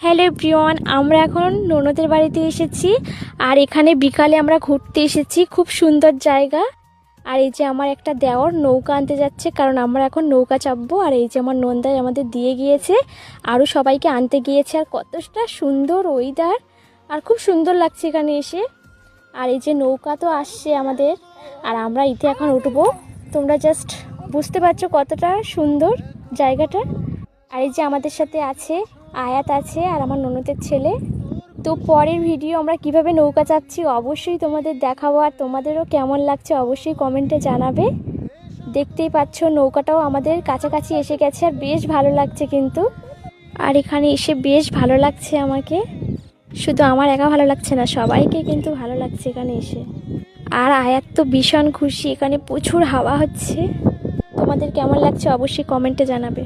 Hello everyone, আমরা এখন ননদের বাড়িতে এসেছি। আর এখানে বিকালে আমরা ঘুরতে এসেছি, খুব সুন্দর জায়গা। আর এই যে আমার একটা দেওর নৌকা আনতে যাচ্ছে, কারণ আমরা এখন নৌকা চাপবো। আর এই যে আমার নন্দাই আমাদের দিয়ে গিয়েছে, আরও সবাইকে আনতে গিয়েছে। আর কতটা সুন্দর ওয়েদার, আর খুব সুন্দর লাগছে এখানে এসে। আর এই যে নৌকা তো আসছে আমাদের, আর আমরা এতে এখন উঠবো। তোমরা জাস্ট বুঝতে পারছো কতটা সুন্দর জায়গাটা। আর এই যে আমাদের সাথে আছে আয়াত আছে, আর আমার ননদের ছেলে। তো পরের ভিডিও আমরা কিভাবে নৌকা চাপছি অবশ্যই তোমাদের দেখাবো, আর তোমাদেরও কেমন লাগছে অবশ্যই কমেন্টে জানাবে। দেখতেই পাচ্ছ নৌকাটাও আমাদের কাছাকাছি এসে গেছে, আর বেশ ভালো লাগছে কিন্তু। আর এখানে এসে বেশ ভালো লাগছে আমাকে, শুধু আমার একা ভালো লাগছে না, সবাইকে কিন্তু ভালো লাগছে এখানে এসে। আর আয়াত তো ভীষণ খুশি, এখানে প্রচুর হাওয়া হচ্ছে। তোমাদের কেমন লাগছে অবশ্যই কমেন্টে জানাবে।